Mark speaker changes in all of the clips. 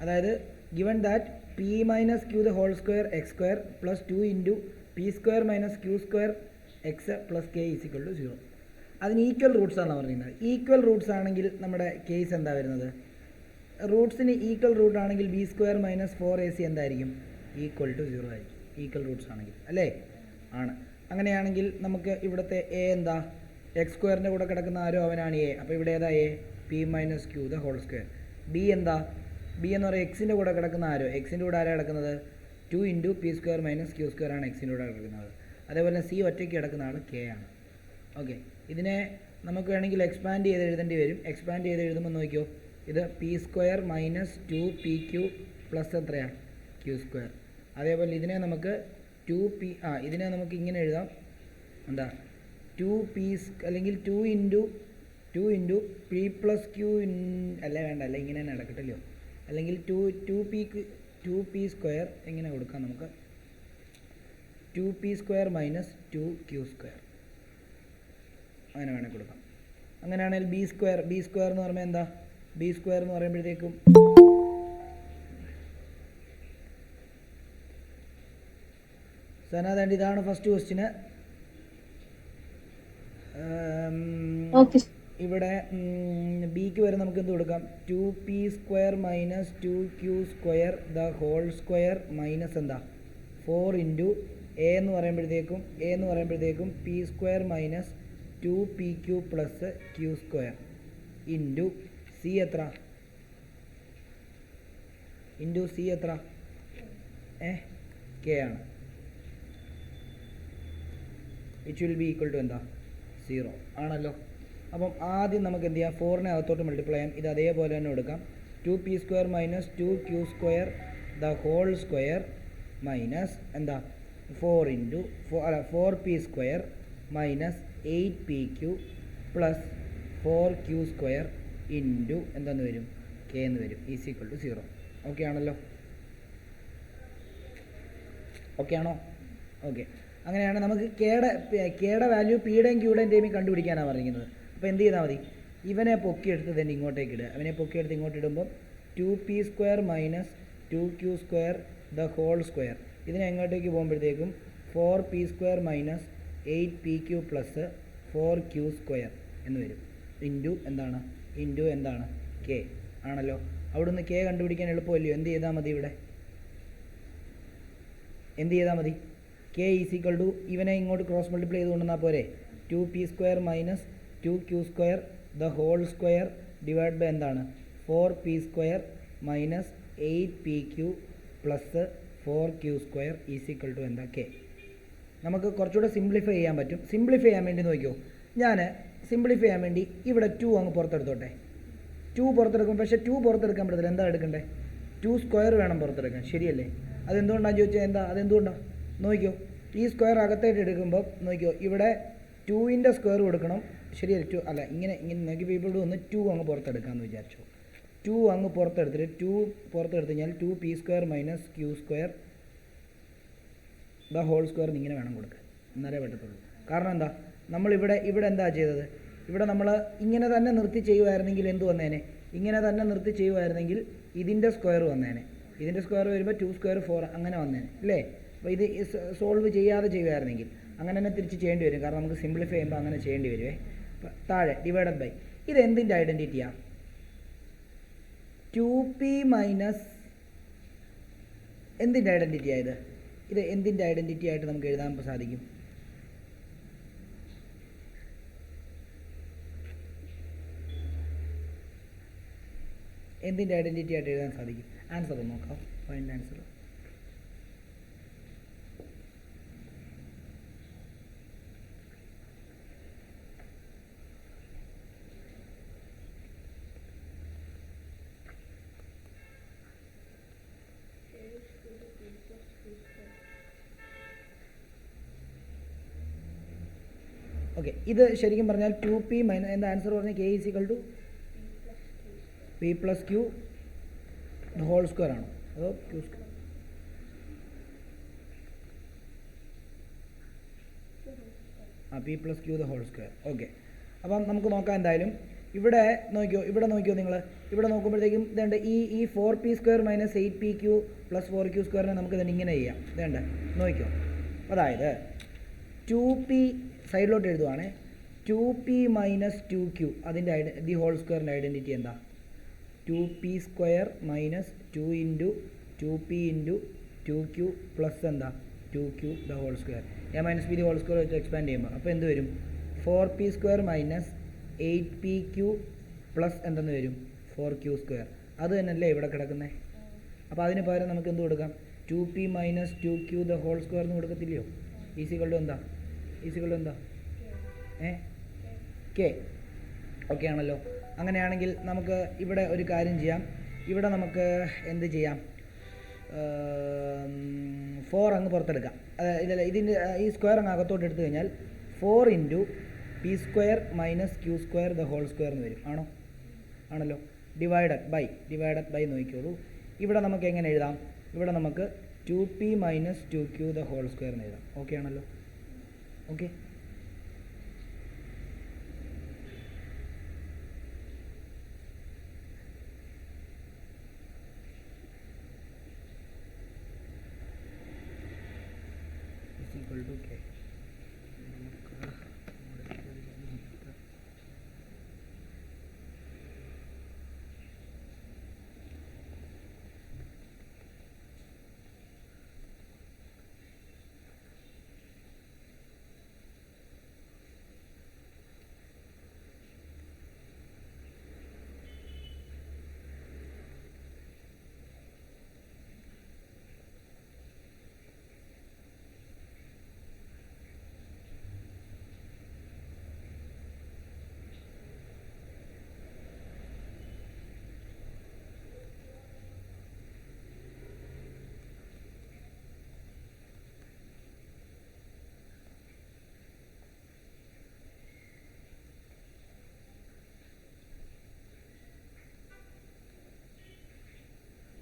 Speaker 1: അതായത് given that p minus q the whole square x square plus 2 into p square minus q square x plus k is equal to 0. അതിന് equal Roots ആണ് പറയുന്നത്. Equal Roots ആണെങ്കിൽ നമ്മുടെ case എന്താ വരുന്നത്? റൂട്ട്സിന് equal root ആണെങ്കിൽ b square minus 4ac എന്തായിരിക്കും? Equal to 0 ആയിരിക്കും. ഈക്വൽ റൂട്ട്സ് ആണെങ്കിൽ അല്ലേ? ആണ്. അങ്ങനെയാണെങ്കിൽ നമുക്ക് ഇവിടുത്തെ എ എന്താ? എക്സ് സ്ക്വയറിൻ്റെ കൂടെ കിടക്കുന്ന ആരോ അവനാണ് എ. അപ്പോൾ ഇവിടെ ഏതാ a? P minus q the whole square. B എന്താ? ബി എന്ന് പറയുന്നത് എക്സിൻ്റെ കൂടെ കിടക്കുന്ന ആരോ? എക്സിൻ്റെ കൂടെ ആരാണ് കിടക്കുന്നത്? 2 into p square minus q square ആണ് എക്സിൻ്റെ കൂടെ കിടക്കുന്നത്. അതേപോലെ സി ഒറ്റയ്ക്ക് കിടക്കുന്ന ആൾ കെ ആണ്. ഓക്കെ, ഇതിനെ നമുക്ക് വേണമെങ്കിൽ എക്സ്പാൻഡ് ചെയ്ത് എഴുതേണ്ടി വരും. എക്സ്പാൻഡ് ചെയ്ത് എഴുതുമ്പോൾ നോക്കിയോ, ഇത് P square minus 2pq plus എത്രയാണ്? Q square. അതേപോലെ ഇതിനെ നമുക്ക് ഇതിനെ നമുക്ക് ഇങ്ങനെ എഴുതാം. എന്താ? 2p അല്ലെങ്കിൽ 2 ഇൻറ്റു പി പ്ലസ് ക്യൂ അല്ലേ? വേണ്ട, അല്ല ഇങ്ങനെ തന്നെ നടക്കട്ടല്ലോ. അല്ലെങ്കിൽ 2p സ്ക്വയർ എങ്ങനെ കൊടുക്കാം നമുക്ക്? 2p square minus 2q square അങ്ങനെ വേണേൽ കൊടുക്കാം. അങ്ങനെയാണെങ്കിൽ ബി സ്ക്വയർ എന്ന് പറയുമ്പോൾ എന്താ? ബി സ്ക്വയർ എന്ന് പറയുമ്പോഴത്തേക്കും സനാദാണ്ട് ഇതാണ് ഫസ്റ്റ് ക്വസ്റ്റിന്. ഇവിടെ ബിക്ക് വരെ നമുക്ക് എന്ത് കൊടുക്കാം? 2p square minus 2q square the whole square minus എന്താ? 4 ഇൻറ്റു എ എന്ന് പറയുമ്പോഴത്തേക്കും p square minus 2pq plus q square into c എത്ര? കെ ആണ്. It will be equal to എന്താ? 0 ആണല്ലോ. അപ്പം ആദ്യം നമുക്ക് എന്ത് ചെയ്യാം? 4നെ അകത്തോട്ട് മൾട്ടിപ്ലൈ ചെയ്യാം. ഇത് അതേപോലെ തന്നെ കൊടുക്കാം. 2p square minus 2q square the whole square minus എന്താ? 4p square minus 8pq plus 4q square into എന്താന്ന് വരും? കെ എന്ന് വരും. Is equal to 0. ഓക്കെ ആണല്ലോ? ഓക്കെ ആണോ? ഓക്കെ. അങ്ങനെയാണ് നമുക്ക് കെയുടെ വാല്യൂ പിയുടെയും ക്യൂടെയും ടൈമിൽ കണ്ടുപിടിക്കാനാണ് പറഞ്ഞിരിക്കുന്നത്. അപ്പോൾ എന്ത് ചെയ്താൽ മതി? ഇവനെ പൊക്കിയെടുത്ത് തന്നെ ഇങ്ങോട്ടേക്ക് ഇടുക. അവനെ പൊക്കിയെടുത്ത് ഇങ്ങോട്ട് ഇടുമ്പോൾ 2p square minus 2q square the whole square. ഇതിനെ എങ്ങോട്ടേക്ക് പോകുമ്പോഴത്തേക്കും 4p square minus 8pq plus 4q square എന്ന് വരും. ഇൻറ്റു എന്താണ്? കെ ആണല്ലോ. അവിടുന്ന് കെ കണ്ടുപിടിക്കാൻ എളുപ്പമല്ലയോ? എന്ത് ചെയ്താൽ മതി? ഇവിടെ എന്ത് ചെയ്താൽ മതി? കെ ഈസ് ഈക്വൽ ടു ഇവനെ ഇങ്ങോട്ട് ക്രോസ് മൾട്ടിപ്ലൈ ചെയ്ത് കൊണ്ടുവന്നാൽ പോരെ? 2p square minus 2q square the whole square divide by എന്താണ്? 4p square minus 8pq plus 4q square is equal to എന്താ? കെ. നമുക്ക് കുറച്ചുകൂടെ സിംപ്ലിഫൈ ചെയ്യാൻ പറ്റും. സിംപ്ലിഫൈ ചെയ്യാൻ വേണ്ടി നോക്കിയോ, ഞാൻ സിംപ്ലിഫൈ ചെയ്യാൻ വേണ്ടി ഇവിടെ 2 അങ്ങ് പുറത്തെടുത്തോട്ടെ. 2 പുറത്തെടുക്കും. പക്ഷേ 2 പുറത്തെടുക്കാൻ പറ്റത്തില്ല. എന്താ എടുക്കണ്ടേ? 2 സ്ക്വയർ വേണം പുറത്തെടുക്കാൻ. ശരിയല്ലേ? അതെന്തുകൊണ്ടാണ് ചോദിച്ചാൽ എന്താ? അതെന്തുകൊണ്ടാണ് നോക്കിയോ? ഈ സ്ക്വയർ അകത്തായിട്ട് എടുക്കുമ്പോൾ നോക്കിയോ, ഇവിടെ 2ൻ്റെ സ്ക്വയർ കൊടുക്കണം. ശരിയല്ലേ? 2 അല്ല, ഇങ്ങനെ നോക്കിയപ്പോൾ ഇവിടെ ഒന്ന് 2 അങ്ങ് പുറത്തെടുക്കാമെന്ന് വിചാരിച്ചു. 2 അങ്ങ് പുറത്തെടുത്തിട്ട് 2 പുറത്തെടുത്ത് കഴിഞ്ഞാൽ 2p square minus q square the whole square ഇങ്ങനെ വേണം കൊടുക്കുക. എന്നാലേ പറ്റത്തുള്ളൂ. കാരണം എന്താ? നമ്മളിവിടെ എന്താ ചെയ്തത്? ഇവിടെ നമ്മൾ ഇങ്ങനെ തന്നെ നിർത്തി ചെയ്യുമായിരുന്നെങ്കിൽ എന്ത് വന്നേനെ? ഇങ്ങനെ തന്നെ നിർത്തി ചെയ്യുമായിരുന്നെങ്കിൽ ഇതിൻ്റെ സ്ക്വയർ വന്നേനെ. ഇതിൻ്റെ സ്ക്വയർ വരുമ്പോൾ 2 സ്ക്വയർ 4 അങ്ങനെ വന്നേനെ അല്ലേ? അപ്പോൾ ഇത് സോൾവ് ചെയ്യാതെ ചെയ്യുമായിരുന്നെങ്കിൽ അങ്ങനെ തന്നെ തിരിച്ച് ചെയ്യേണ്ടി വരും. കാരണം നമുക്ക് സിംപ്ലിഫൈ ചെയ്യുമ്പോൾ അങ്ങനെ ചെയ്യേണ്ടി വരുമേ. താഴെ ഡിവൈഡഡ് ബൈ ഇത് എന്തിൻ്റെ ഐഡൻറ്റിറ്റിയാണ്? 2p മൈനസ് എന്തിൻ്റെ ഐഡൻറ്റിറ്റി ആയത്? ഇത് എന്തിൻ്റെ ഐഡൻറ്റിറ്റി ആയിട്ട് നമുക്ക് എഴുതാൻ സാധിക്കും? എന്തിൻ്റെ ഐഡൻറ്റിറ്റി ആയിട്ട് എഴുതാൻ സാധിക്കും? ആൻസർ നോക്കാം. Final answer okay. ഇത് ശരിക്കും പറഞ്ഞാൽ 2p മൈനസ് എന്താ ആൻസർ പറഞ്ഞാൽ? K is equal to p plus q whole square ആണോ അതോ q square? P plus q the whole square. Okay. അപ്പം നമുക്ക് നോക്കാം. എന്തായാലും ഇവിടെ നോക്കിയോ നിങ്ങൾ ഇവിടെ നോക്കുമ്പോഴത്തേക്കും ഇതേണ്ട ഈ 4p² - 8pq + 4q² നമുക്ക് ഇതിന് ഇങ്ങനെ ചെയ്യാം. ഇതേണ്ട നോക്കിയോ, അതായത് 2p സൈഡിലോട്ട് എഴുതുവാണേ, 2p - 2q അതിൻ്റെ ദി ഹോൾ സ്ക്വയറിൻ്റെ ഐഡൻറ്റിറ്റി എന്താ? 2p² - 2 × 2p × 2q പ്ലസ് എന്താ 2q the whole square. a - b the whole square വെച്ച് എക്സ്പാൻഡ് ചെയ്യുമ്പോൾ അപ്പോൾ എന്ത് വരും? 4p² - 8pq പ്ലസ് എന്തെന്ന് വരും? 4q². അത് തന്നെയല്ലേ ഇവിടെ കിടക്കുന്നത്. അപ്പോൾ അതിന് പകരം നമുക്ക് എന്ത് കൊടുക്കാം? 2p - 2q the whole square എന്ന് കൊടുക്കത്തില്ലയോ? ഈസികളുടെ എന്താ കെ. ഓക്കെ ആണല്ലോ. അങ്ങനെയാണെങ്കിൽ നമുക്ക് ഇവിടെ ഒരു കാര്യം ചെയ്യാം. ഇവിടെ നമുക്ക് എന്ത് ചെയ്യാം? 4 അങ്ങ് പുറത്തെടുക്കാം. ഇതല്ല, ഇതിൻ്റെ ഈ സ്ക്വയർ അങ്ങ് അകത്തോട്ട് എടുത്തു കഴിഞ്ഞാൽ 4 × p² - q² the whole square എന്ന് വരും. ആണല്ലോ. ഡിവൈഡഡ് ബൈ നോക്കിക്കോളൂ. ഇവിടെ നമുക്ക് എങ്ങനെ എഴുതാം? ഇവിടെ നമുക്ക് 2p - 2q the whole square എന്ന് എഴുതാം. ഓക്കെ ആണല്ലോ. Okay, k.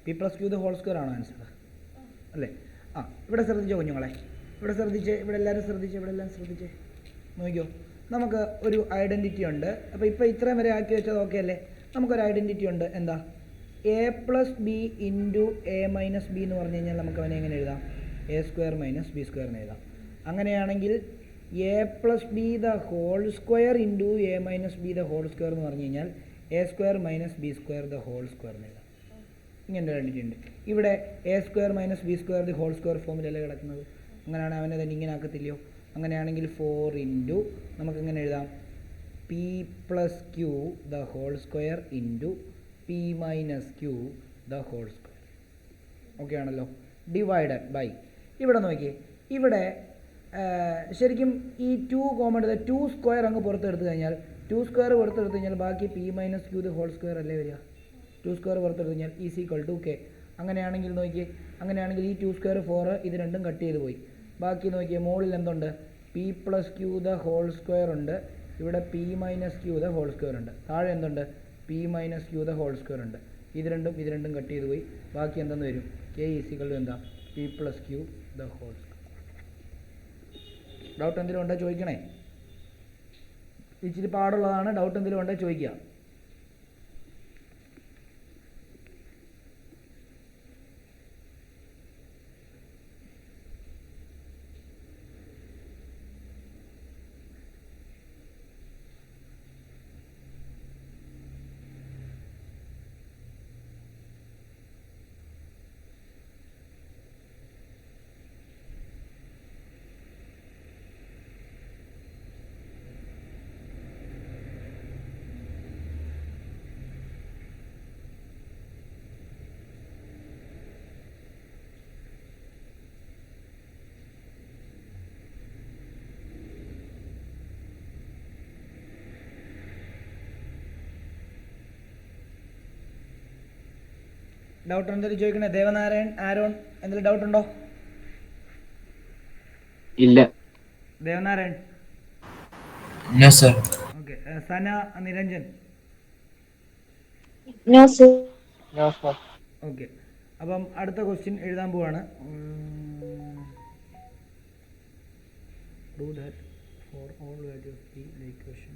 Speaker 1: p + q the whole square ആണോ ആൻസർ അല്ലേ? ഇവിടെ ശ്രദ്ധിച്ചോ കുഞ്ഞുങ്ങളെ, ഇവിടെ എല്ലാവരും ശ്രദ്ധിച്ചേ നോക്കിയോ. നമുക്ക് ഒരു ഐഡൻറ്റിറ്റി ഉണ്ട്. അപ്പോൾ ഇപ്പോൾ ഇത്രയും വരെ ആക്കി വെച്ചത് ഓക്കെ അല്ലേ? നമുക്കൊരു ഐഡൻറ്റിറ്റി ഉണ്ട്. എന്താ? a + b × a - b എന്ന് പറഞ്ഞു കഴിഞ്ഞാൽ നമുക്ക് അവനെ എങ്ങനെ എഴുതാം? a² - b² എന്ന് എഴുതാം. അങ്ങനെയാണെങ്കിൽ a + b the whole square × a - b the whole square എന്ന് പറഞ്ഞു കഴിഞ്ഞാൽ a² - b² the whole square എന്ന് എഴുതാം. ഇങ്ങനെ കണ്ടിട്ടുണ്ട്. ഇവിടെ a² - b² the whole square ഫോമിലല്ലേ കിടക്കുന്നത്. അങ്ങനെയാണെങ്കിൽ അവനെ തന്നെ ഇങ്ങനെ ആക്കത്തില്ലയോ? അങ്ങനെയാണെങ്കിൽ 4 × നമുക്കിങ്ങനെ എഴുതാം p + q the whole square × p - q the whole square. Okay ആണല്ലോ. ഡിവൈഡഡ് ബൈ ഇവിടെ നോക്കിയേ, ഇവിടെ ശരിക്കും ഈ 2 കോമൺ 2² അങ്ങ് പുറത്തെടുത്തു കഴിഞ്ഞാൽ 2² പുറത്തെടുത്തു കഴിഞ്ഞാൽ ബാക്കി p - q the whole square അല്ലേ വരിക? 2² പുറത്തെടുത്ത് കഴിഞ്ഞാൽ = k. അങ്ങനെയാണെങ്കിൽ നോക്കിയേ, അങ്ങനെയാണെങ്കിൽ ഈ 2² 4 ഇത് രണ്ടും കട്ട് ചെയ്ത് പോയി. ബാക്കി നോക്കിയേ, മുകളിൽ എന്തുണ്ട്? p + q the whole square ഉണ്ട്. ഇവിടെ p - q the whole square ഉണ്ട്. താഴെ എന്തുണ്ട്? p - q the whole square ഉണ്ട്. ഇത് രണ്ടും കട്ട് ചെയ്ത് പോയി. ബാക്കി എന്തെന്ന് വരും? k എന്താ? p + q the whole square. Doubt എന്തെങ്കിലും ഉണ്ടോ ചോദിക്കണേ. ഇച്ചിരി പാടുള്ളതാണ്. ഡൗട്ട് എന്തെങ്കിലും ഉണ്ടോ ചോദിക്കുക. ഡൗട്ട് എന്തെങ്കിലും ചോദിക്കണേ. ദേവനാരായൺ, ആരോൺ, എന്തെങ്കിലും ഡൗട്ട് ഉണ്ടോ?
Speaker 2: ഇല്ല.
Speaker 1: Devanarayan?
Speaker 2: No sir.
Speaker 1: Okay. Sana, Niranjan?
Speaker 3: No sir.
Speaker 1: Okay. അപ്പം അടുത്ത ക്വസ്റ്റ്യൻ എഴുതാൻ പോവാണ്. Do that for all values of the equation.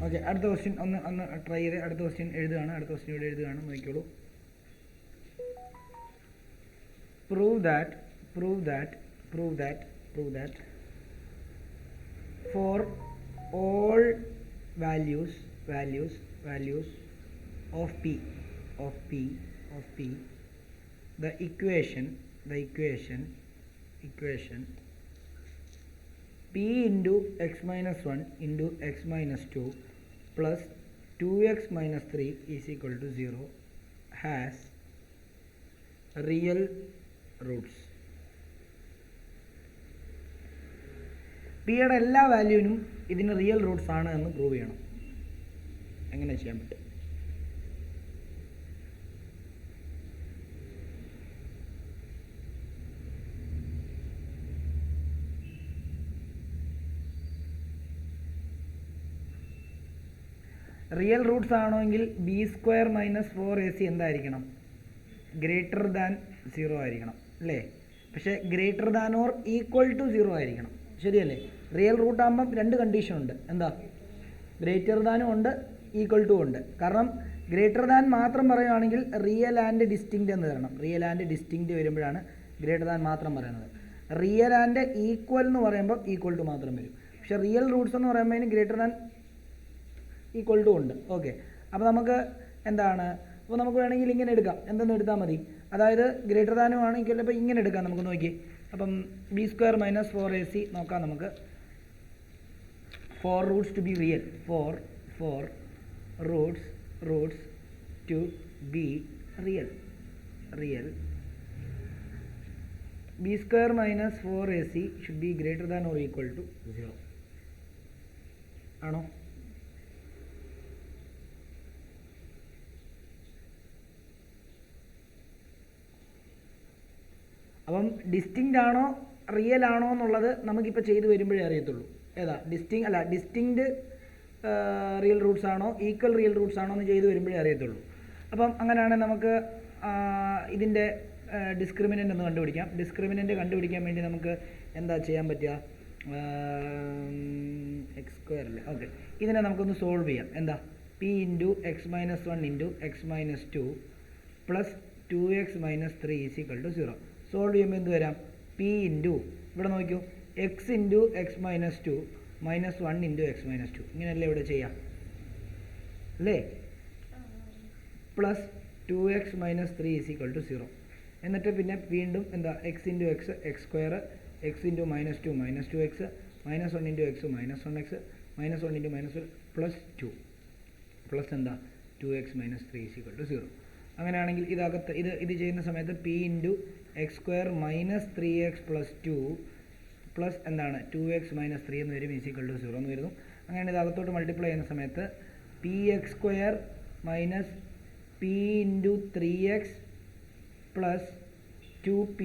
Speaker 1: Okay, അടുത്ത ക്വസ്റ്റ്യൻ ഒന്ന് ട്രൈ ചെയ്ത് അടുത്ത ക്വസ്റ്റ്യൻ എഴുതുകയാണ്. അടുത്ത ക്വസ്റ്റ്യൻ ഇവിടെ എഴുതുകയാണ്, നോക്കിക്കോളൂ. prove that for all values of p the equation p into x minus 1 into x minus 2 plus 2x minus 3 is equal to 0 has real roots. പിയുടെ എല്ലാ വാല്യൂവിനും ഇതിന് റിയൽ റൂട്ട്സ് ആണ് എന്ന് പ്രൂവ് ചെയ്യണം. എങ്ങനെ ചെയ്യാൻ പറ്റും? റിയൽ റൂട്ട്സ് ആണെങ്കിൽ ബി സ്ക്വയർ മൈനസ് 4ac എന്തായിരിക്കണം? ഗ്രേറ്റർ ദാൻ 0 ആയിരിക്കണം അല്ലേ? പക്ഷേ greater than or equal to 0 ആയിരിക്കണം, ശരിയല്ലേ? റിയൽ റൂട്ട് ആകുമ്പം രണ്ട് കണ്ടീഷൻ ഉണ്ട്. എന്താ? ഗ്രേറ്റർ ദാനും ഉണ്ട്, ഈക്വൽ ടു ഉണ്ട്. കാരണം ഗ്രേറ്റർ ദാൻ മാത്രം പറയുകയാണെങ്കിൽ റിയൽ ആൻഡ് ഡിസ്റ്റിങ്ക്റ്റ് എന്ന് തരണം. റിയൽ ആൻഡ് ഡിസ്റ്റിങ്ക്റ്റ് വരുമ്പോഴാണ് ഗ്രേറ്റർ ദാൻ മാത്രം പറയുന്നത്. റിയൽ ആൻഡ് ഈക്വൽ എന്ന് പറയുമ്പോൾ ഈക്വൽ ടു മാത്രം വരും. പക്ഷേ റിയൽ റൂട്ട്സ് എന്ന് പറയുമ്പോൾ അതിന് ഗ്രേറ്റർ ദാൻ ഈക്വൽ ടു ഉണ്ട്. ഓക്കെ, അപ്പോൾ നമുക്ക് എന്താണ്, അപ്പോൾ നമുക്ക് വേണമെങ്കിൽ ഇങ്ങനെ എടുക്കാം. എന്തെന്ന് എടുത്താൽ മതി, അതായത് ഗ്രേറ്റർ ദാനും ആണ് ഈക്വൽ. അപ്പോൾ ഇങ്ങനെ എടുക്കാം, നമുക്ക് നോക്കി. അപ്പം ബി സ്ക്വയർ മൈനസ് 4ac നോക്കാം നമുക്ക്. 4 roots to be real, 4 roots to be real. B square minus 4ac should be greater than or equal to 0 ആണോ? അപ്പം ഡിസ്റ്റിങ്ക്റ്റ് ആണോ റിയൽ ആണോ എന്നുള്ളത് നമുക്കിപ്പോൾ ചെയ്ത് വരുമ്പോഴേ അറിയത്തുള്ളൂ. ഏതാ ഡിസ്റ്റിങ്ക്റ്റ് റിയൽ റൂട്ട്സ് ആണോ ഈക്വൽ റിയൽ റൂട്ട്സ് ആണോ എന്ന് ചെയ്ത് വരുമ്പോഴേ അറിയത്തുള്ളൂ. അപ്പം അങ്ങനെയാണെങ്കിൽ നമുക്ക് ഇതിൻ്റെ ഡിസ്ക്രിമിനൻ്റ് ഒന്ന് കണ്ടുപിടിക്കാം. ഡിസ്ക്രിമിനൻ്റ് കണ്ടുപിടിക്കാൻ വേണ്ടി നമുക്ക് എന്താ ചെയ്യാൻ പറ്റുക? എക്സ് സ്ക്വയറിൽ. ഓക്കെ, ഇതിനെ നമുക്കൊന്ന് സോൾവ് ചെയ്യാം. എന്താ? P into x minus 1 into x minus 2 plus 2x minus 3 is equal to 0. Solve ചെയ്യുമ്പോൾ എന്ത് വരാം? പി ഇൻറ്റു ഇവിടെ നോക്കൂ, x into x minus 2 minus 1 into x minus 2. ഇങ്ങനെയല്ലേ ഇവിടെ ചെയ്യാം അല്ലേ? Plus 2x minus 3 is equal to 0. എന്നിട്ട് പിന്നെ വീണ്ടും എന്താ? X into x x square, x into minus 2 minus 2x minus 1 into x minus 1x minus 1 into minus 1 plus 2 plus എന്താ? 2x minus 3 is equal to 0. അങ്ങനെയാണെങ്കിൽ ഇതകത്ത് ഇത് ചെയ്യുന്ന സമയത്ത് P into X square minus 3x plus 2 plus എന്താണ്? 2x minus 3 എന്ന് വരും, is equal to 0 എന്ന് വരുന്നു. അങ്ങനെ ഇതകത്തോട്ട് മൾട്ടിപ്ലൈ ചെയ്യുന്ന സമയത്ത് p x square minus p into 3x plus 2p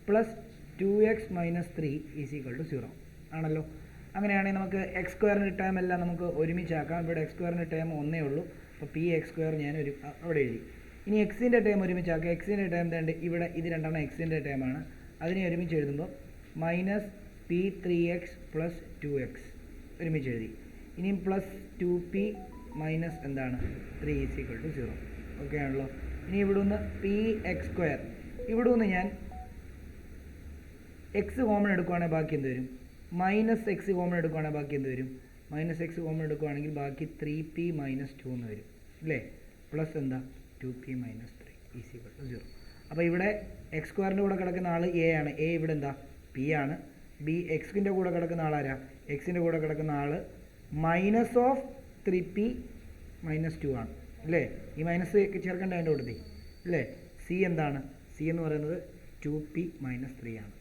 Speaker 1: plus 2x minus 3 is equal to 0 ആണല്ലോ. അങ്ങനെയാണെങ്കിൽ നമുക്ക് എക്സ് സ്ക്വയറിൻ്റെ ടേം എല്ലാം നമുക്ക് ഒരുമിച്ചാക്കാം. ഇവിടെ എക്സ് സ്ക്വയറിൻ്റെ ടേം ഒന്നേ ഉള്ളൂ. അപ്പോൾ പി എക്സ് സ്ക്വയർ ഞാൻ അവിടെ എഴുതി. ഇനി എക്സിൻ്റെ ടേം ഒരുമിച്ചാക്കുക. എക്സിൻ്റെ ടേം തേണ്ട ഇവിടെ ഇത് രണ്ടെണ്ണം എക്സിൻ്റെ ടേമാണ്. അതിനെ ഒരുമിച്ച് എഴുതുമ്പോൾ minus P 3x plus 2x ഒരുമിച്ച് എഴുതി. ഇനിയും പ്ലസ് 2p മൈനസ് എന്താണ്? 3 ഈസ് ഈക്വൽ ടു 0. ഓക്കെ ആണല്ലോ. ഇനി ഇവിടെ നിന്ന് പി എക്സ് സ്ക്വയർ, ഇവിടെ നിന്ന് ഞാൻ എക്സ് കോമൺ എടുക്കുവാണെങ്കിൽ ബാക്കി എന്ത് വരും? മൈനസ് എക്സ് കോമൺ എടുക്കുവാണെങ്കിൽ ബാക്കി എന്ത് വരും? മൈനസ് എക്സ് കോമൺ എടുക്കുവാണെങ്കിൽ ബാക്കി 3p മൈനസ് 2 എന്ന് വരും അല്ലേ? പ്ലസ് എന്താ? 2p minus 3 is equal to 0. അപ്പോൾ ഇവിടെ എക്സ് സ്ക്വയറിൻ്റെ കൂടെ കിടക്കുന്ന ആൾ എ ആണ്. എ ഇവിടെ എന്താ? പി ആണ്. ബി എക്സിൻ്റെ കൂടെ കിടക്കുന്ന ആളാരാ? എക്സിൻ്റെ കൂടെ കിടക്കുന്ന ആൾ മൈനസ് ഓഫ് 3p മൈനസ് 2 ആണ് അല്ലേ? ഈ മൈനസ് ചേർക്കേണ്ട അതിൻ്റെ കൂട്ടത്തിൽ അല്ലേ? സി എന്താണ്? സി എന്ന് പറയുന്നത് 2p മൈനസ് 3 ആണ്.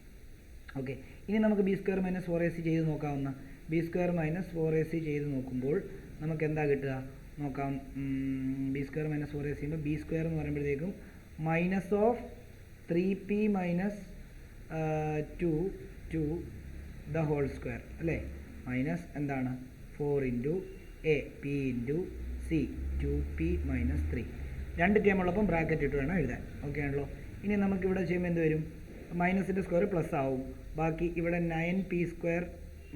Speaker 1: ഓക്കെ, ഇനി നമുക്ക് ബി സ്ക്വയർ മൈനസ് 4ac ചെയ്ത് നോക്കാവുന്ന. ബി സ്ക്വയർ മൈനസ് 4ac ചെയ്ത് നോക്കുമ്പോൾ നമുക്ക് എന്താ കിട്ടുക നോക്കാം. ബി സ്ക്വയർ മൈനസ് 4ac ചെയ്യുമ്പോൾ ബി സ്ക്വയർ എന്ന് പറയുമ്പോഴത്തേക്കും minus of 3p minus 2 the whole square അല്ലേ? മൈനസ് എന്താണ്? 4 into a p into c 2p minus 3. രണ്ട് ടേം ഉള്ളപ്പം ബ്രാക്കറ്റ് ഇട്ട് വേണം എഴുതാൻ. ഓക്കെ ആണല്ലോ. ഇനി നമുക്കിവിടെ ചെയ്യുമ്പോൾ എന്ത് വരും? മൈനസിൻ്റെ സ്ക്വയർ പ്ലസ് ആവും. ബാക്കി ഇവിടെ 9p സ്ക്വയർ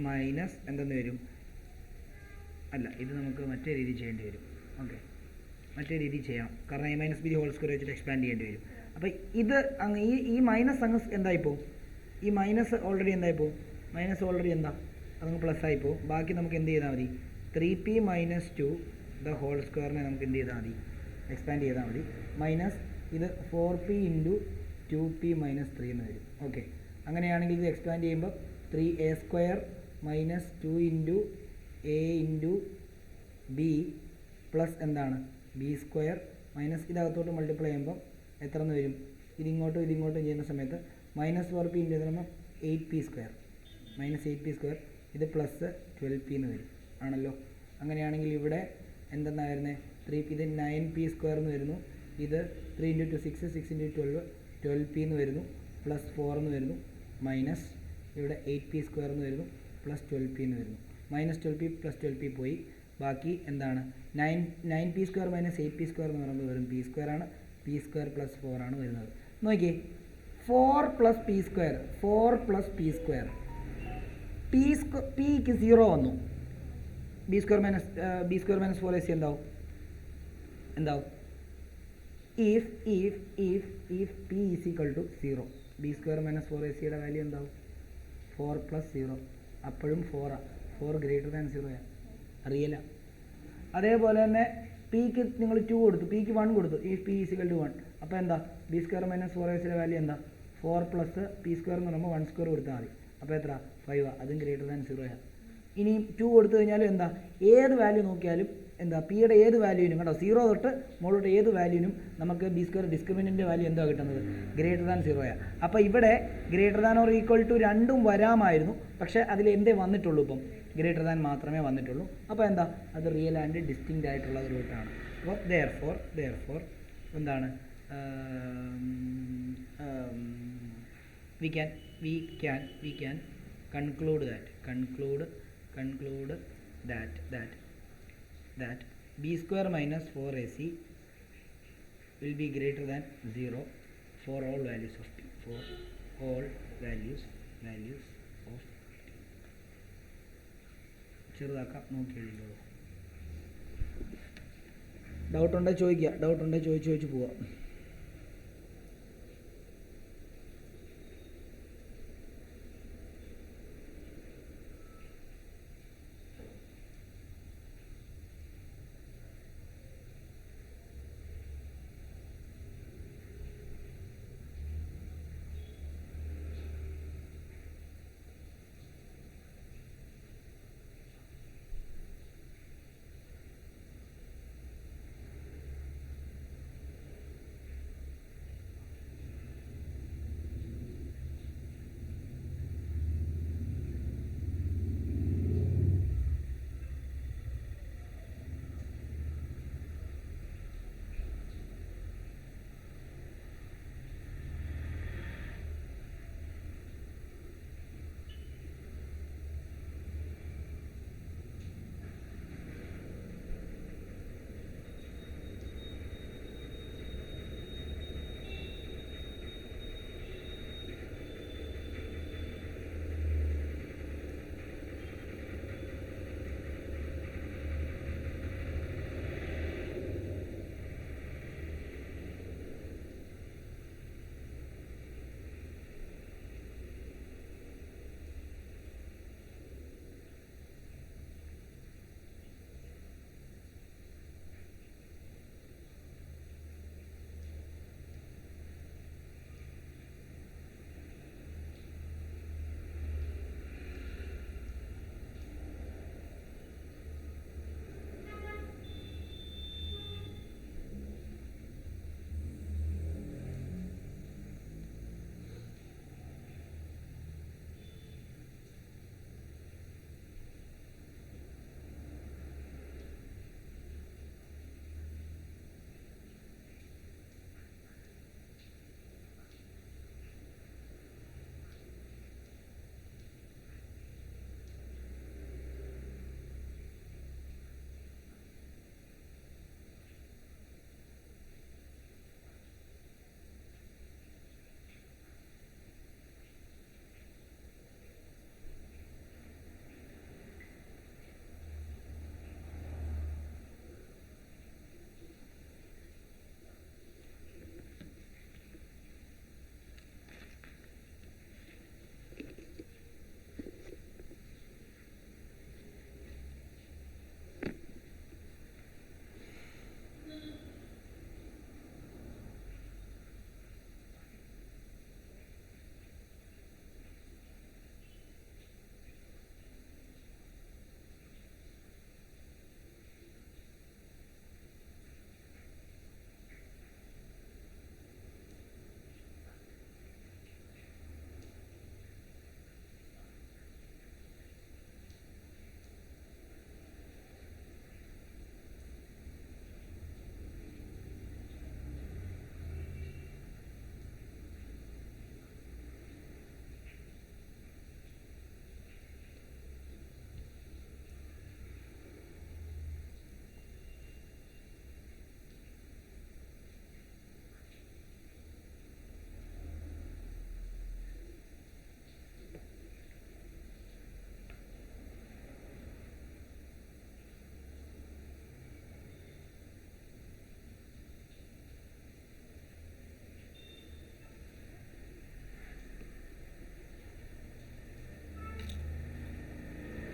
Speaker 1: മൈനസ് എന്തെന്ന് വരും? അല്ല, ഇത് നമുക്ക് മറ്റേ രീതിയിൽ ചെയ്യേണ്ടി വരും. ഓക്കെ, മറ്റേ രീതിയിൽ ചെയ്യാം. കാരണം a minus b whole square വെച്ചിട്ട് എക്സ്പാൻഡ് ചെയ്യേണ്ടി വരും. അപ്പോൾ ഇത് അങ്ങ് ഈ മൈനസ് അങ്ങ് എന്തായിപ്പോവും? ഈ മൈനസ് ഓൾറെഡി എന്തായിപ്പോവും? മൈനസ് ഓൾറെഡി എന്താ, അതങ്ങ് പ്ലസ് ആയിപ്പോവും. ബാക്കി നമുക്ക് എന്ത് ചെയ്താൽ മതി? 3p മൈനസ് 2 ദ ഹോൾ സ്ക്വയറിനെ നമുക്ക് എന്ത് ചെയ്താൽ മതി? എക്സ്പാൻഡ് ചെയ്താൽ മതി. മൈനസ് ഇത് 4p ഇൻറ്റു 2p മൈനസ് 3 എന്ന് വരും. ഓക്കെ, അങ്ങനെയാണെങ്കിൽ ഇത് എക്സ്പാൻഡ് ചെയ്യുമ്പോൾ 3a square minus 2 into a into B plus എന്താണ് ബി സ്ക്വയർ മൈനസ് ഇതകത്തോട്ട് മൾട്ടിപ്ലൈ ചെയ്യുമ്പോൾ എത്ര എന്ന് വരും? ഇതിങ്ങോട്ടും ചെയ്യുന്ന സമയത്ത് മൈനസ് 4p ഇൻറ്റു പറയുമ്പോൾ 8p square minus 8p square, ഇത് പ്ലസ് 12p എന്ന് വരും ആണല്ലോ. അങ്ങനെയാണെങ്കിൽ ഇവിടെ എന്തെന്നായിരുന്നേ? 3p, ഇത് 9p സ്ക്വയർ എന്ന് വരുന്നു. ഇത് 3 ഇൻറ്റു 2 6, 6 ഇൻറ്റു 12 12p എന്ന് വരുന്നു, പ്ലസ് 4 എന്ന് വരുന്നു, മൈനസ് ഇവിടെ 8p സ്ക്വയർ എന്ന് വരുന്നു, പ്ലസ് 12p എന്ന് വരുന്നു. മൈനസ് 12p പ്ലസ് 12p പോയി. ബാക്കി എന്താണ്? 9p square minus 8p square എന്ന് പറയുമ്പോൾ വരും p സ്ക്വയർ ആണ്. p സ്ക്വയർ പ്ലസ് 4 ആണ് വരുന്നത്. നോക്കിയേ, 4 plus p square, 4 plus p square, പിക്ക് 0 വന്നു. ബി സ്ക്വയർ മൈനസ് 4ac എന്താവും? if p is equal to 0, b square minus 4ac value എന്താവും? 4 പ്ലസ് 0, അപ്പോഴും 4 ഗ്രേറ്റർ ദാൻ 0 റിയല. അതേപോലെ തന്നെ പിക്ക് നിങ്ങൾ 2 കൊടുത്തു, പിക്ക് 1 കൊടുത്തു. if p is equal to 1, അപ്പോൾ എന്താ? B square minus 4ac value എന്താ? 4 പ്ലസ് p സ്ക്വയർ എന്ന് പറയുമ്പോൾ 1 സ്ക്വയർ കൊടുത്താൽ മതി. അപ്പോൾ എത്ര? 5, അതും ഗ്രേറ്റർ ദാൻ 0 ഇനി 2 കൊടുത്തു കഴിഞ്ഞാലും എന്താ? ഏത് വാല്യൂ നോക്കിയാലും എന്താ? പിയുടെ ഏത് വാല്യൂവിനും കേട്ടോ, 0 തൊട്ട് മുകളിലോട്ട് ഏത് വാല്യൂവിനും നമുക്ക് ബി സ്ക്വയർ ഡിസ്ക്രിമിനൻ്റ് വാല്യൂ എന്താ കിട്ടുന്നത്? ഗ്രേറ്റർ ദാൻ 0 അപ്പോൾ ഇവിടെ greater than or equal to രണ്ടും വരാമായിരുന്നു, പക്ഷേ അതിൽ എന്തേ വന്നിട്ടുള്ളൂ? ഇപ്പം ഗ്രേറ്റർ ദാൻ മാത്രമേ വന്നിട്ടുള്ളൂ. അപ്പോൾ എന്താ? അത് റിയൽ ആൻഡ് ഡിസ്റ്റിങ്ക്റ്റ് ആയിട്ടുള്ള ഒരു റൂട്ടാണ്. അപ്പോൾ therefore എന്താണ്? we can conclude that b square minus 4ac will be greater than 0 for all values of p, for all values of p. ചെറുതാക്കാം, നോക്കി എഴുതിക്കോളൂ. ഡൗട്ട് ഉണ്ടെങ്കിൽ ചോദിച്ചു പോവാം.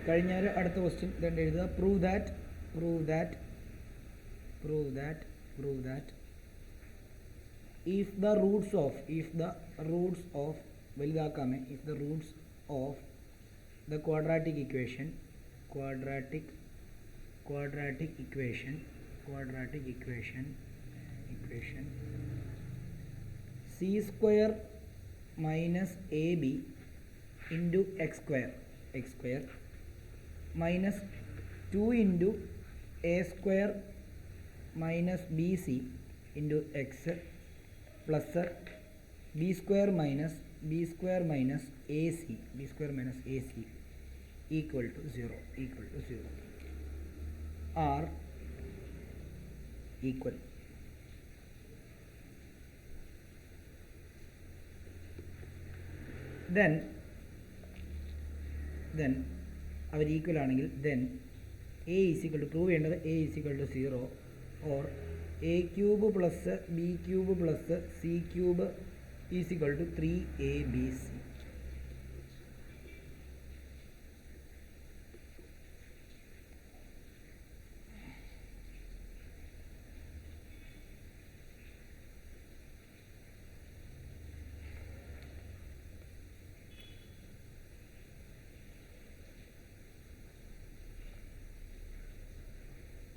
Speaker 1: കഴിഞ്ഞാൽ അടുത്ത ക്വസ്റ്റ്യൻ രണ്ട് എഴുതുക. Prove that if the roots of വലുതാക്കാമേ if the roots of the quadratic equation c square minus ab into x square minus 2 into a square minus bc into x plus b square minus ac equal to 0 are equal. then hour equal ആണെങ്കിൽ then a is equal to prove ചെയ്യേണ്ടത് a is equal to 0 or a cube plus b cube plus c cube is equal to 3abc.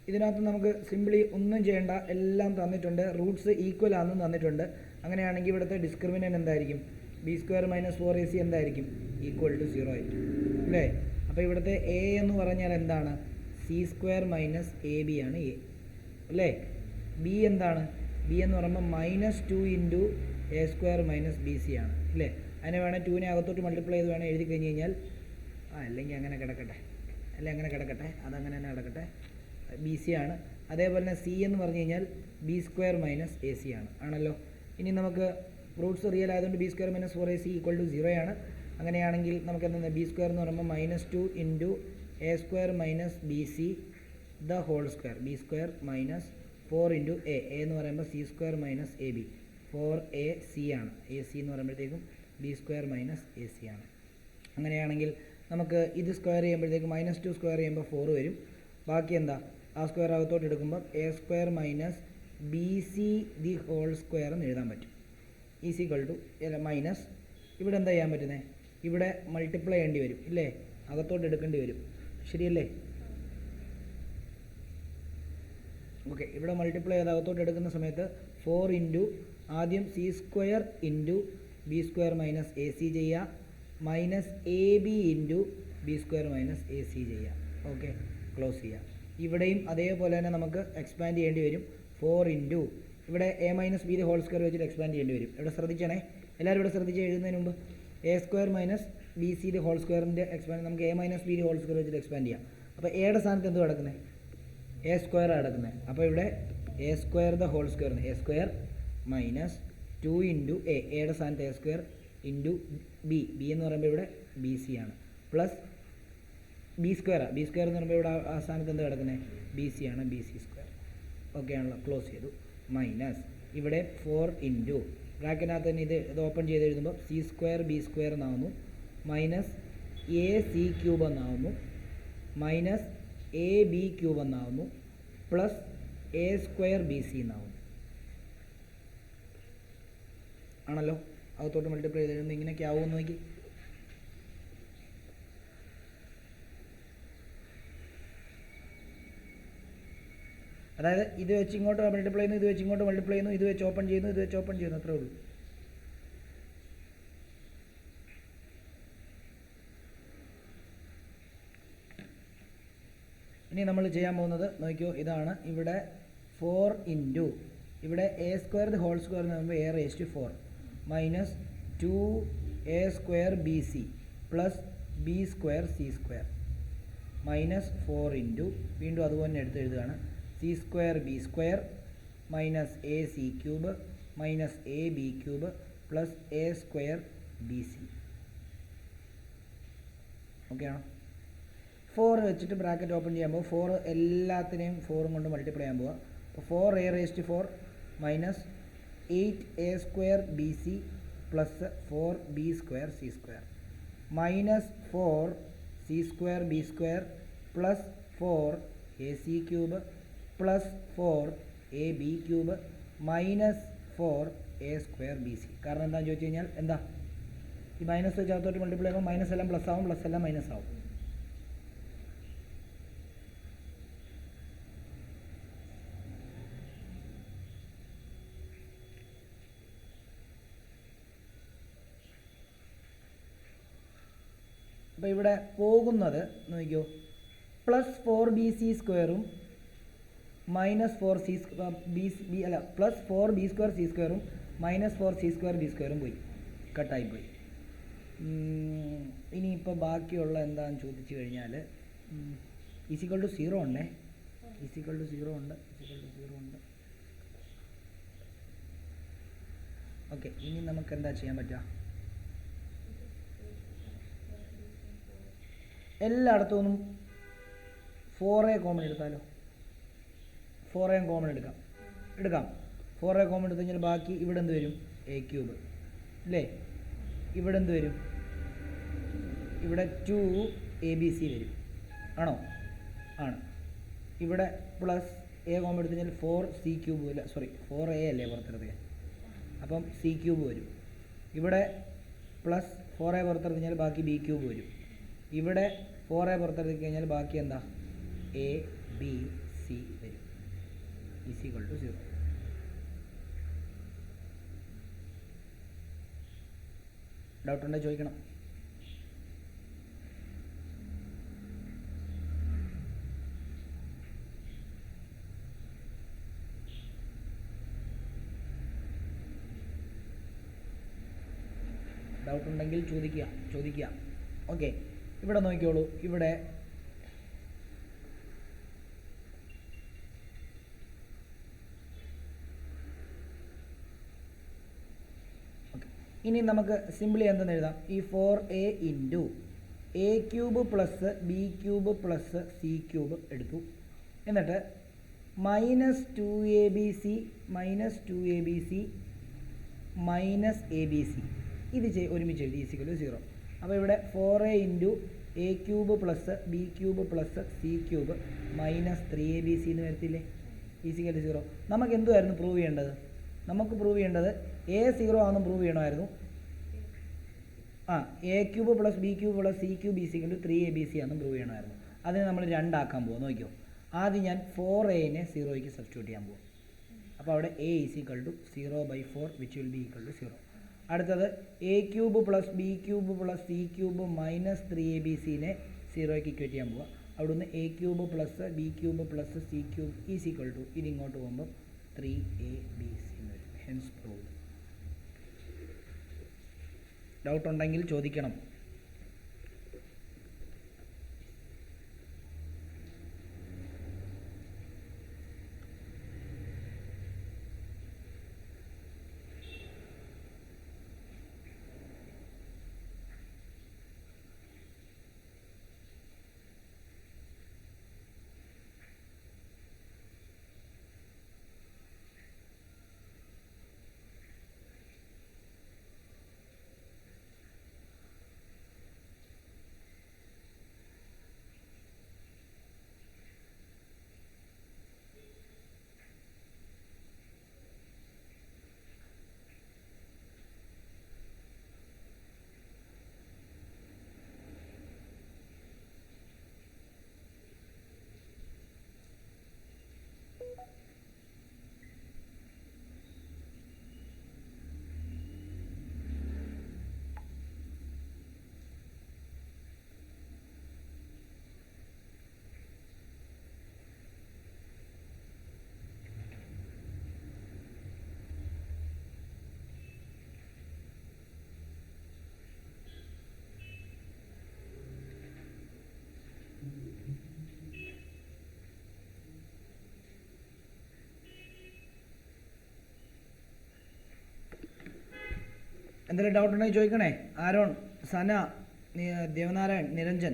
Speaker 1: ഇതിനകത്ത് നമുക്ക് simply ഒന്നും ചെയ്യേണ്ട, എല്ലാം തന്നിട്ടുണ്ട്. Roots equal ആണെന്നും തന്നിട്ടുണ്ട്. അങ്ങനെയാണെങ്കിൽ ഇവിടുത്തെ ഡിസ്ക്രിമിനൻ്റ് എന്തായിരിക്കും? ബി സ്ക്വയർ മൈനസ് 4ac എന്തായിരിക്കും? ഈക്വൽ ടു 0 ആയിരിക്കും അല്ലേ? അപ്പോൾ ഇവിടുത്തെ എ എന്ന് പറഞ്ഞാൽ എന്താണ്? C square minus A B ആണ് എ അല്ലേ? ബി എന്താണ്? ബി എന്ന് പറയുമ്പോൾ -2 into a square minus B C ആണ് അല്ലേ? അതിനെ വേണേൽ 2നെ അകത്തോട്ട് മൾട്ടിപ്ലൈ ചെയ്ത് വേണേൽ എഴുതി കഴിഞ്ഞ് കഴിഞ്ഞാൽ അല്ലെങ്കിൽ അങ്ങനെ കിടക്കട്ടെ, അതങ്ങനെ തന്നെ കിടക്കട്ടെ. ബി സി ആണ്. അതേപോലെ തന്നെ സി എന്ന് പറഞ്ഞു കഴിഞ്ഞാൽ b square minus A c ആണല്ലോ. ഇനി നമുക്ക് റൂട്ട്സ് റിയൽ ആയതുകൊണ്ട് b square minus 4ac equal to 0 ആണ്. അങ്ങനെയാണെങ്കിൽ നമുക്ക് എന്താണ്? ബി സ്ക്വയർ എന്ന് പറയുമ്പോൾ -2 into a square minus B c the whole square, B square minus 4 into a എന്ന് പറയുമ്പോൾ c square minus A b 4ac ആണ്. എ സി എന്ന് പറയുമ്പോഴത്തേക്കും b square minus A c ആണ്. അങ്ങനെയാണെങ്കിൽ നമുക്ക് ഇത് സ്ക്വയർ ചെയ്യുമ്പോഴത്തേക്കും -2 സ്ക്വയർ ചെയ്യുമ്പോൾ 4 വരും. ബാക്കി എന്താ? ആ സ്ക്വയർ അകത്തോട്ട് എടുക്കുമ്പോൾ a square minus B C the whole square എന്ന് എഴുതാൻ പറ്റും. ഈസിക്വൽ ടു മൈനസ് ഇവിടെ എന്താ ചെയ്യാൻ പറ്റുന്നത്? ഇവിടെ മൾട്ടിപ്ലൈ ചെയ്യേണ്ടി വരും ഇല്ലേ? അകത്തോട്ട് എടുക്കേണ്ടി വരും, ശരിയല്ലേ? ഓക്കെ, ഇവിടെ മൾട്ടിപ്ലൈ ചെയ്ത് അകത്തോട്ട് എടുക്കുന്ന സമയത്ത് 4 ഇൻറ്റു ആദ്യം C square into B square minus A C ചെയ്യുക, minus A B into B square minus A C ചെയ്യുക. ഓക്കെ, ക്ലോസ് ചെയ്യുക. ഇവിടെയും അതേപോലെ തന്നെ നമുക്ക് എക്സ്പാൻഡ് ചെയ്യേണ്ടി വരും. 4 ഇൻറ്റു ഇവിടെ A minus B the whole square വെച്ചിട്ട് എക്സ്പാൻഡ് ചെയ്യേണ്ടി വരും. ഇവിടെ ശ്രദ്ധിച്ചണേ, എല്ലാവരും ഇവിടെ ശ്രദ്ധിച്ച് എഴുതുന്നതിന് മുമ്പ് A square minus B C the whole സ്ക്വയറിൻ്റെ എക്സ്പാൻഡ് നമുക്ക് A minus B the whole square വെച്ചിട്ട് എക്സ്പാൻഡ് ചെയ്യാം. അപ്പോൾ എയുടെ സ്ഥാനത്ത് എന്ത് കിടക്കുന്നത്? എ സ്ക്വയർ കിടക്കുന്നത്. അപ്പോൾ ഇവിടെ A square the whole square, A square minus 2 into എയുടെ സ്ഥാനത്ത് എ സ്ക്വയർ ഇൻറ്റു ബി എന്ന് പറയുമ്പോൾ ഇവിടെ ബി സി ആണ്, പ്ലസ് ബി സ്ക്വയർ എന്ന് പറയുമ്പോൾ ഇവിടെ ആ സ്ഥാനത്ത് എന്ത് കിടക്കുന്നത്? ബി സി ആണ്, ബി സി സ്ക്വയർ. ഓക്കെ ആണല്ലോ, ക്ലോസ് ചെയ്തു. മൈനസ് ഇവിടെ 4 ഇൻറ്റു ബ്രാക്കറ്റിനകത്ത് തന്നെ ഇത് ഓപ്പൺ ചെയ്ത് എഴുതുമ്പോൾ സി സ്ക്വയർ ബി സ്ക്വയർ എന്നാവുന്നു, മൈനസ് എ സി ക്യൂബ് എന്നാവുന്നു, minus A B cube എന്നാവുന്നു, plus A square B C എന്നാവുന്നു. ആണല്ലോ, അകത്തോട്ട് മൾട്ടിപ്ലൈ ചെയ്ത് എഴുതുമ്പോൾ ഇങ്ങനെയൊക്കെ ആവുമെന്ന് നോക്കി. അതായത് ഇത് വെച്ച് ഇങ്ങോട്ട് മൾട്ടിപ്ലൈ ചെയ്യുന്നു, ഇത് വെച്ച് ഇങ്ങോട്ട് മൾട്ടിപ്ലൈ ചെയ്യുന്നു, ഇത് വെച്ച് ഓപ്പൺ ചെയ്യുന്നു, ഇത് വെച്ച് ഓപ്പൺ ചെയ്യുന്നു, അത്രേ ഉള്ളൂ. ഇനി നമ്മൾ ചെയ്യാൻ പോകുന്നത് നോക്കിയോ, ഇതാണ്. ഇവിടെ 4 ഇൻറ്റു ഇവിടെ A square the whole square എന്ന് പറയുമ്പോൾ a raise to 4 minus 2 a square B c plus B square c square minus 4 into വീണ്ടും അതുപോലെ എടുത്ത് എഴുതുകയാണ് c square B square minus A C cube minus A B cube plus A square B c. Okay ആണോ? 4 വെച്ചിട്ട് bracket open ചെയ്യുമ്പോൾ 4 എല്ലാത്തിനെയും 4 കൊണ്ട് multiply ചെയ്യാൻ പോവുക. അപ്പോൾ 4 a raise to 4 minus 8 a square B c plus 4 b square c square minus 4 c square B square plus 4ac cube plus 4ab cube minus 4a square B c. കാരണം എന്താണെന്ന് ചോദിച്ചു കഴിഞ്ഞാൽ എന്താ, ഈ മൈനസ് വെച്ച് അകത്തോട്ട് മൾട്ടിപ്ലൈ ആകുമ്പോൾ minus എല്ലാം പ്ലസ് ആവും, പ്ലസ് എല്ലാം മൈനസ് ആവും. അപ്പോൾ ഇവിടെ പോകുന്നത് നോക്കിയോ, പ്ലസ് 4bc സ്ക്വയറും മൈനസ് 4c ബി അല്ല പ്ലസ് 4b സ്ക്വയർ സി സ്ക്വയറും മൈനസ് 4c സ്ക്വയർ ബി സ്ക്വയറും പോയി, കട്ടായിപ്പോയി. ഇനിയിപ്പോൾ ബാക്കിയുള്ള എന്താണെന്ന് ചോദിച്ചു കഴിഞ്ഞാൽ ഈസിക്വൽ ടു 0 ഉണ്ടേ, ഈസിക്വൽ ടു 0 ഉണ്ട്, ഈസിക്വൽ ടു 0 ഉണ്ട്. ഓക്കെ, ഇനി നമുക്ക് എന്താ ചെയ്യാൻ പറ്റുക, എല്ലായിടത്തു നിന്നും 4a കോമൺ എടുത്താലോ, 4a കോമൺ എടുക്കാം 4a കോമൺ എടുത്തു കഴിഞ്ഞാൽ ബാക്കി ഇവിടെ എന്ത് വരും, a ക്യൂബ് അല്ലേ, ഇവിടെ എന്ത് വരും, ഇവിടെ 2abc വരും, ആണോ, ആണ്. ഇവിടെ പ്ലസ് a കോമൺ എടുത്തു കഴിഞ്ഞാൽ 4c ക്യൂബ് അല്ല, സോറി 4a അല്ലേ പുറത്തെടുക്കുക, അപ്പം c ക്യൂബ് വരും. ഇവിടെ പ്ലസ് 4a പുറത്തെടുത്തു കഴിഞ്ഞാൽ ബാക്കി b ക്യൂബ് വരും. ഇവിടെ 4a പുറത്തെടുത്ത് കഴിഞ്ഞാൽ ബാക്കി എന്താ, a b c വരും, ഈസിക്വൽ ടു 0. ഡൗട്ട് ഉണ്ടെങ്കിൽ ചോദിക്കണം. ഡൗട്ട് ഉണ്ടെങ്കിൽ ചോദിക്കുക. ഓക്കെ, ഇവിടെ നോക്കിക്കോളൂ, ഇവിടെ ഇനി നമുക്ക് സിമ്പിളി എന്തെന്ന് എഴുതാം, ഈ 4a into a cube plus B cube plus C cube എടുത്തു, എന്നിട്ട് minus 2abc minus 2abc minus abc ഇത് ഒരുമിച്ച് എഴുതി ഈസിക്കൽ 0. അപ്പോൾ ഇവിടെ 4a into a cube plus B cube plus C cube minus 3abc എന്ന് വരത്തില്ലേ, ഈസിക്കൽ 0. നമുക്ക് എന്തുമായിരുന്നു പ്രൂവ് ചെയ്യേണ്ടത്, നമുക്ക് പ്രൂവ് ചെയ്യേണ്ടത് a 0 ആണെന്ന് പ്രൂവ് ചെയ്യണമായിരുന്നു. a cube plus B cube plus C cube is equal 3abc ആണെന്ന് പ്രൂവ് ചെയ്യണമായിരുന്നു. അതിനെ നമ്മൾ 2 ആക്കാൻ പോകും. നോക്കിയോ, ആദ്യം ഞാൻ 4aനെ 0യ്ക്ക് സബ്സ്റ്റിറ്റ്യൂട്ട് ചെയ്യാൻ പോകും. അപ്പോൾ അവിടെ a is equal to 0/4 which will be equal to 0. അടുത്തത് a cube plus B cube plus C cube minus 3abcനെ 0യ്ക്ക് ഇക്വേറ്റ് ചെയ്യാൻ പോവുക. അവിടുന്ന് a cube plus B cube plus C cube is equal to ഇതിങ്ങോട്ട് പോകുമ്പോൾ 3abc എന്ന് വരും. Hence proved. ഡൗട്ട് ഉണ്ടെങ്കിൽ ചോദിക്കണം. എന്തെങ്കിലും ഡൗട്ട് ഉണ്ടെങ്കിൽ ചോദിക്കണേ. ആരോൺ, സന, ദേവനാരായൺ, നിരഞ്ജൻ,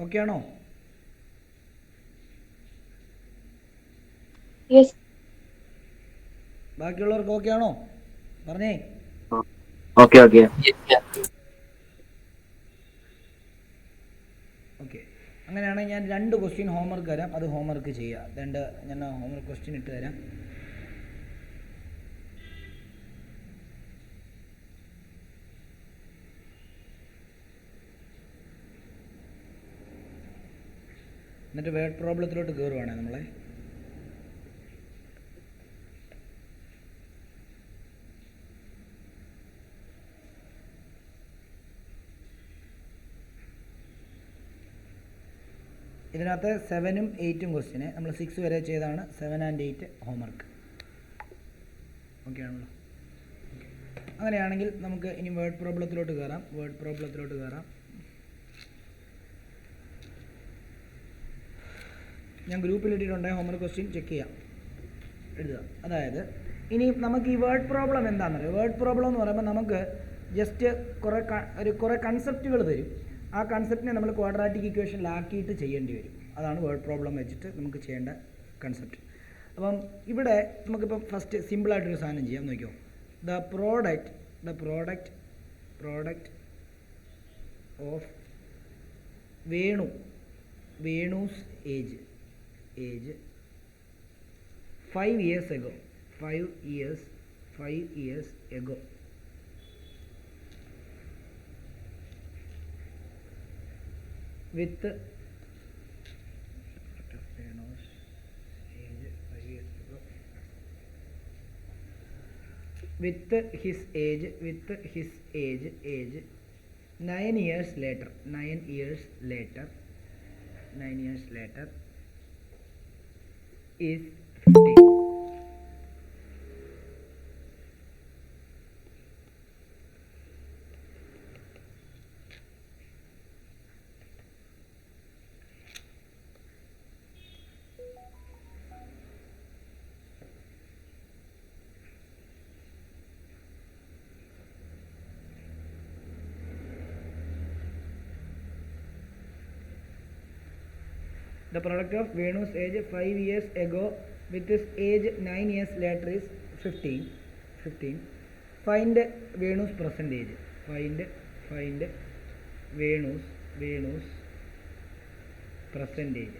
Speaker 1: ഓക്കെ ആണോ? ബാക്കിയുള്ളവർക്ക് ഓക്കെ ആണോ? പറഞ്ഞേ.
Speaker 3: ഓക്കെ.
Speaker 1: ഓക്കെ, അങ്ങനെയാണെങ്കിൽ ഞാൻ 2 ക്വസ്റ്റ്യൻ ഹോംവർക്ക് തരാം, അത് ഹോംവർക്ക് ചെയ്യുക. ഞാൻ ഹോംവർക്ക് ക്വസ്റ്റ്യൻ ഇട്ട് തരാം. എന്നിട്ട് വേർഡ് പ്രോബ്ലത്തിലോട്ട് കയറുവാണ് നമ്മളെ. ഇതിനകത്ത് 7ഉം 8ഉം ക്വസ്റ്റ്യന് നമ്മൾ 6 വരെ ചെയ്താണ്. 7 and 8 ഹോംവർക്ക്. ഓക്കെ ആണല്ലോ. അങ്ങനെയാണെങ്കിൽ നമുക്ക് ഇനി വേർഡ് പ്രോബ്ലത്തിലോട്ട് കയറാം. ഞാൻ ഗ്രൂപ്പിൽ ഇട്ടിട്ടുണ്ട്, ഹോംവർക്ക് ക്വസ്റ്റ്യൻ ചെക്ക് ചെയ്യാം, എഴുതുക. അതായത് ഇനി നമുക്ക് ഈ വേർഡ് പ്രോബ്ലം എന്താണെന്നറിയോ? വേർഡ് പ്രോബ്ലം എന്ന് പറയുമ്പോൾ നമുക്ക് ജസ്റ്റ് കുറേ കൺസെപ്റ്റുകൾ തരും. ആ കൺസെപ്റ്റിനെ നമ്മൾ ക്വാഡ്രാറ്റിക് ഇക്വേഷനിലാക്കിയിട്ട് ചെയ്യേണ്ടി വരും. അതാണ് വേർഡ് പ്രോബ്ലം വെച്ചിട്ട് നമുക്ക് ചെയ്യേണ്ട കൺസെപ്റ്റ്. അപ്പം ഇവിടെ നമുക്കിപ്പം ഫസ്റ്റ് സിമ്പിളായിട്ടൊരു സാധനം ചെയ്യാം. നോക്കിയോ, the product of Venu's age 5 years ago with his age 9 years later is 15. The product of Venu's age 5 years ago with his age 9 years later is 15. Find Venu's present age. Find Venu's present age.